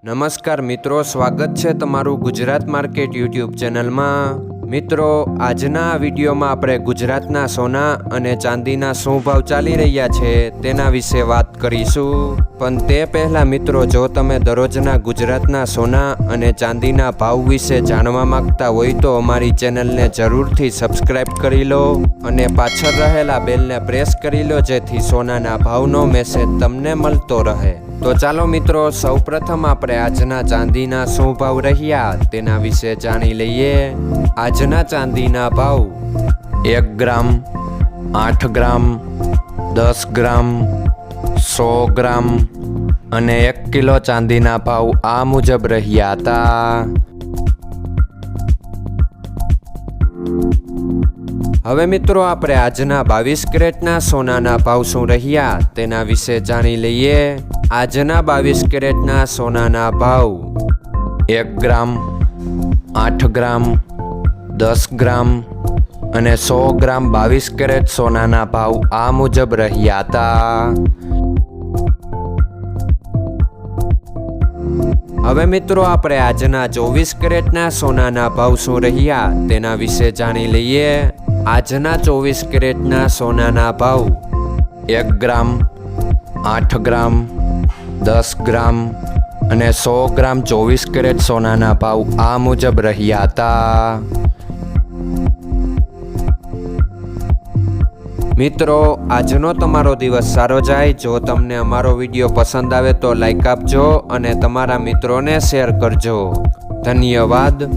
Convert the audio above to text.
નમસ્કાર મિત્રો, સ્વાગત છે તમારું ગુજરાત માર્કેટ યુટ્યુબ ચેનલમાં। મિત્રો, આજના વિડીયોમાં આપણે ગુજરાતના સોના અને ચાંદીના શું ભાવ ચાલી રહ્યા છે તેના વિશે વાત કરીશું। પણ તે પહેલાં મિત્રો, જો તમે દરરોજના ગુજરાતના સોના અને ચાંદીના ભાવ વિશે જાણવા માંગતા હોય તો અમારી ચેનલને જરૂરથી સબસ્ક્રાઈબ કરી લો અને પાછળ રહેલા બેલને પ્રેસ કરી લો, જેથી સોનાના ભાવનો મેસેજ તમને મળતો રહે। તો ચાલો મિત્રો, સૌપ્રથમ આપણે આજના ચાંદીના શું ભાવ રહ્યા તેના વિશે જાણી લઈએ। આજના ચાંદીના ભાવ 1 ગ્રામ, 8 ગ્રામ, 10 ગ્રામ, 100 ગ્રામ અને 1 કિલો ચાંદીના ભાવ આ મુજબ રહ્યા હતા। હવે મિત્રો, આપણે આજના 22 કેરેટના સોનાના ભાવ શું રહ્યા તેના વિશે જાણી લઈએ। આજના 22 કેરેટના સોનાના ભાવ 1 ગ્રામ, 8 ગ્રામ, 10 ગ્રામ અને 100 ગ્રામ 22 કેરેટ સોનાના ભાવ આ મુજબ રહ્યા હતા। હવે મિત્રો, આપણે આજના 24 કેરેટના સોનાના ભાવ શું રહ્યા તેના વિશે જાણી લઈએ। આજના 24 કેરેટના સોનાના ભાવ 1 ગ્રામ, 8 ગ્રામ, 10 ગ્રામ અને 100 ગ્રામ 24 કેરેટ સોનાના ભાવ આ મુજબ રહ્યા હતા। મિત્રો, આજનો તમારો દિવસ સારો જાય। જો તમને અમારો વિડીયો પસંદ આવે તો લાઈક આપજો અને તમારા મિત્રોને શેર કરજો। ધન્યવાદ।